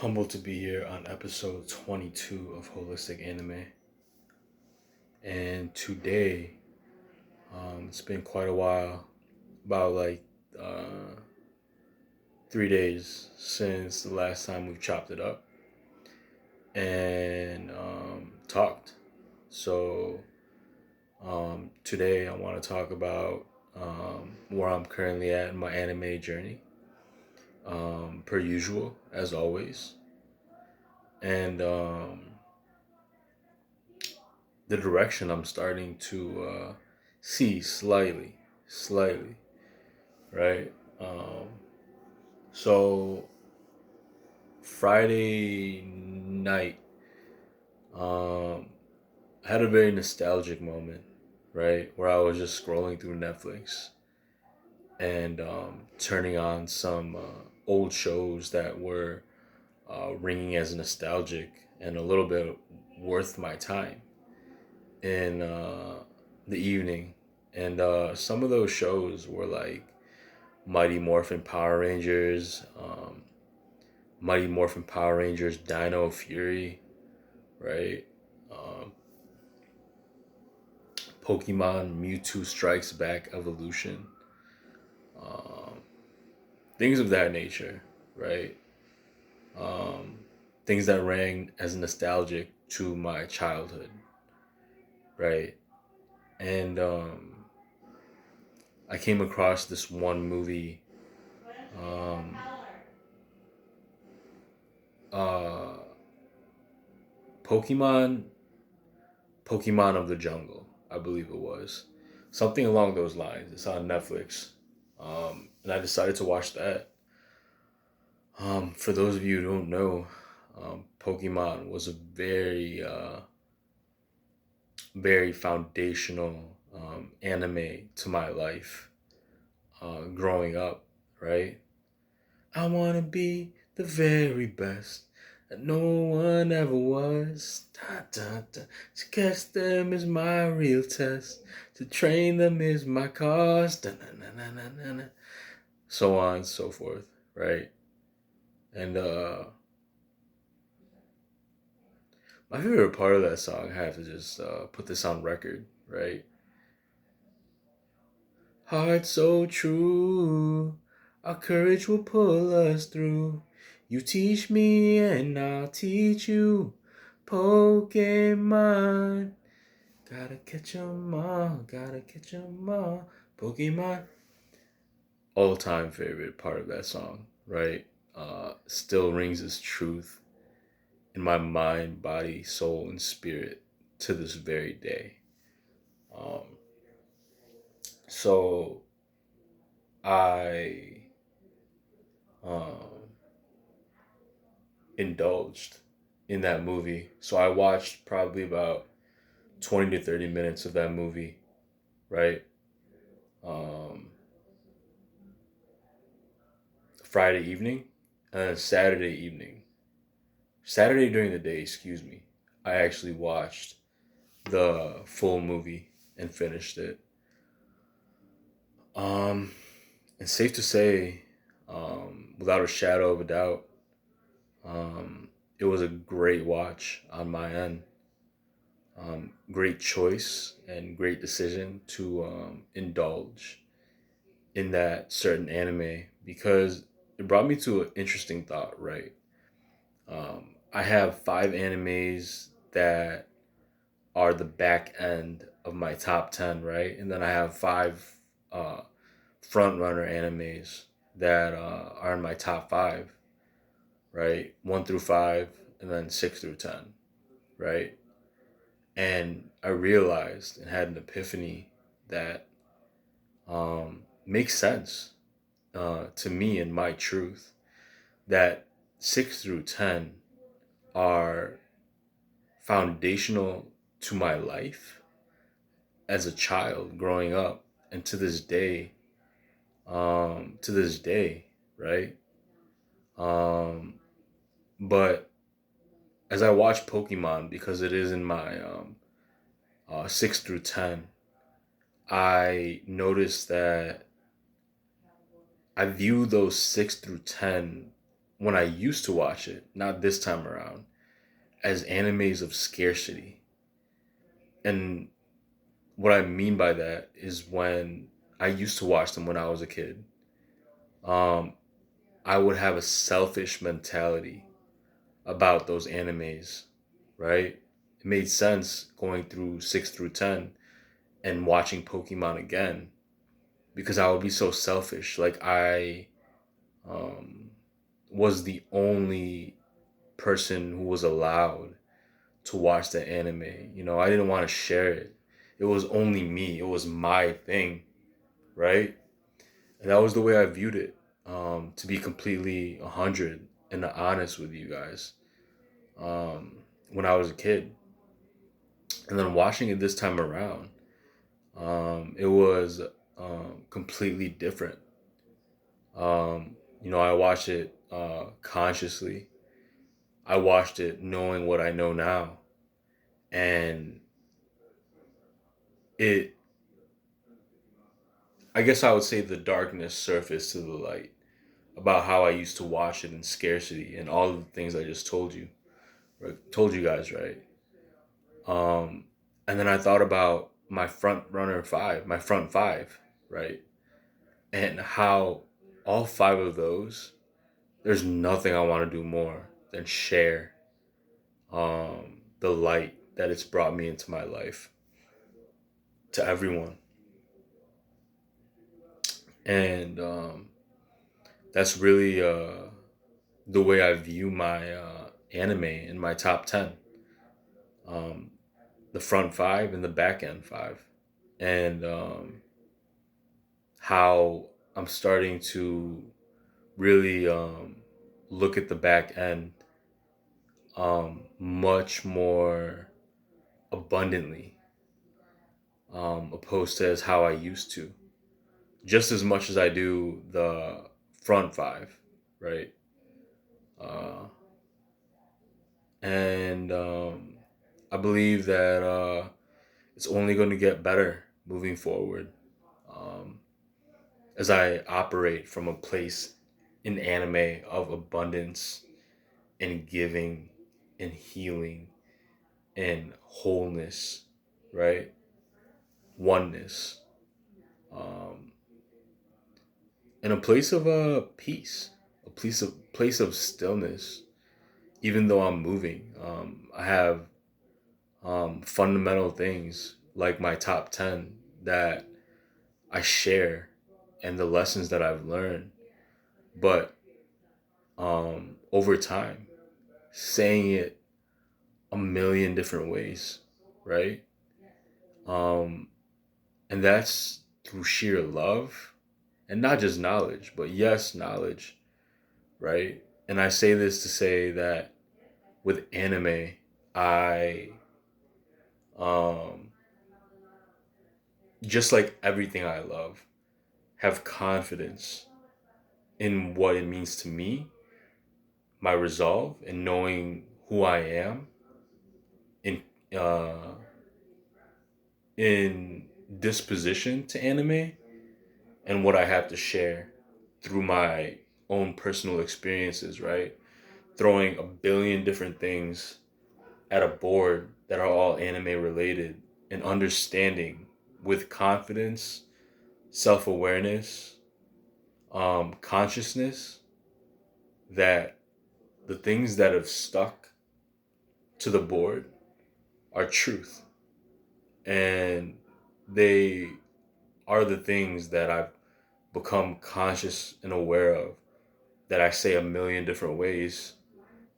Humbled to be here on episode 22 of Holistic Anime. And today, it's been quite a while, about uh, 3 days since the last time we've chopped it up and talked. So, today I want to talk about where I'm currently at in my anime journey, per usual, as always. And the direction I'm starting to see slightly, right? Um, so Friday night, um, I had a very nostalgic moment, right, where I was just scrolling through Netflix and turning on some old shows that were ringing as nostalgic and a little bit worth my time in the evening. And some of those shows were like Mighty Morphin Power Rangers, Mighty Morphin Power Rangers Dino Fury, right? Um, Pokemon Mewtwo Strikes Back Evolution, um, things of that nature, right? Um, Things that rang as nostalgic to my childhood, right? And I came across this one movie, um, uh, Pokemon, Pokemon of the Jungle, I believe it was. Something along those lines. It's on Netflix. And I decided to watch that. For those of you who don't know, Pokemon was a very foundational anime to my life growing up, right? I want to be the very best that no one ever was. Da, da, da. To catch them is my real test. To train them is my cause. Da, na, na, na, na, na, na. So on and so forth, right? And my favorite part of that song, I have to just put this on record, right? Heart so true, our courage will pull us through. You teach me and I'll teach you. Pokemon, gotta catch 'em all, gotta catch 'em all. Pokemon. All time favorite part of that song, right? Still rings as truth in my mind, body, soul, and spirit to this very day. Um, so I um, indulged in that movie. So I watched probably about 20 to 30 minutes of that movie, right? Um, Friday evening and then Saturday evening. Saturday during the day, excuse me. I actually watched the full movie and finished it. Um, it's safe to say, without a shadow of a doubt, it was a great watch on my end. Great choice and great decision to indulge in that certain anime because it brought me to an interesting thought, right? I have five animes that are the back end of my top 10, right? And then I have five uh, front runner animes that are in my top five, right? One through five, and then six through 10, right? And I realized and had an epiphany that makes sense to me and my truth that 6 through 10 are foundational to my life as a child growing up and to this day, right? Um, but as I watch Pokemon, because it is in my 6 through 10, I noticed that I view those 6 through 10 when I used to watch it, not this time around, as animes of scarcity. And what I mean by that is when I used to watch them when I was a kid, um, I would have a selfish mentality about those animes, right? It made sense going through 6 through 10 and watching Pokemon again because I would be so selfish. Like I um, was the only person who was allowed to watch the anime. You know, I didn't want to share it. It was only me. It was my thing, right? And that was the way I viewed it. To be completely 100 and honest with you guys, um, when I was a kid, and then watching it this time around, it was completely different. You know, I watched it consciously. I watched it knowing what I know now, and it. I guess I would say the darkness surfaced to the light about how I used to watch it in scarcity and all of the things I just told you, right? Told you guys, right? Um, and then I thought about my front five, right? And how all five of those, there's nothing I want to do more than share the light that it's brought me into my life to everyone. And that's really the way I view my anime in my top 10. Um, the front five and the back end five. And how I'm starting to really look at the back end much more abundantly, opposed to as how I used to. Just as much as I do the front five, right? Uh, and I believe that it's only going to get better moving forward, um, as I operate from a place in anime of abundance and giving and healing and wholeness, right? Oneness, um, and a place of peace, place of stillness. Even though I'm moving, I have fundamental things like my top 10 that I share and the lessons that I've learned. But over time, saying it a million different ways, right? Um, and that's through sheer love and not just knowledge, but yes, knowledge, right? And I say this to say that with anime, I, um, just like everything I love, have confidence in what it means to me, my resolve, and knowing who I am in uh, in disposition to anime and what I have to share through my own personal experiences, right? Throwing a billion different things at a board that are all anime related and understanding with confidence, self awareness, consciousness that the things that have stuck to the board are truth. And they are the things that I've become conscious and aware of that I say a million different ways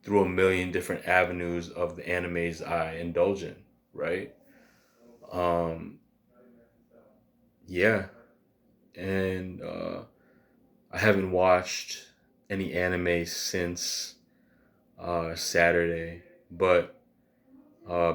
through a million different avenues of the animes I indulge in, right? Um, yeah. And I haven't watched any anime since Saturday, but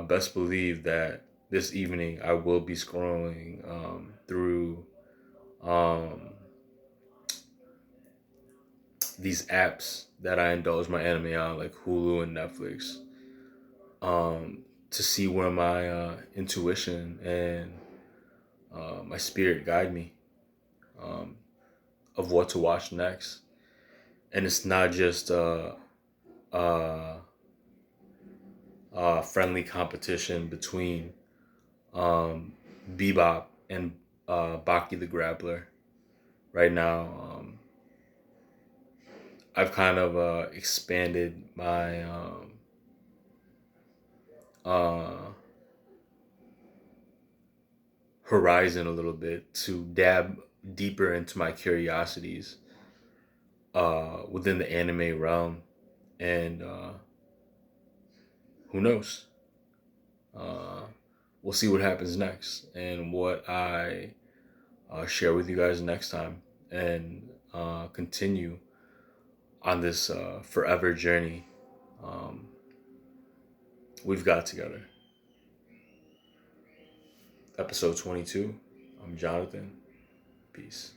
best believe that this evening I will be scrolling through um, these apps that I indulge my anime on, like Hulu and Netflix, to see where my intuition and my spirit guide me um, of what to watch next. and it's not just uh, friendly competition between um, Bebop and Baki the Grappler. Right now, I've kind of expanded my uh, horizon a little bit to dab deeper into my curiosities within the anime realm, and who knows? Uh, we'll see what happens next and what I share with you guys next time, and continue on this forever journey um, we've got together. Episode 22. I'm Jonathan. Peace.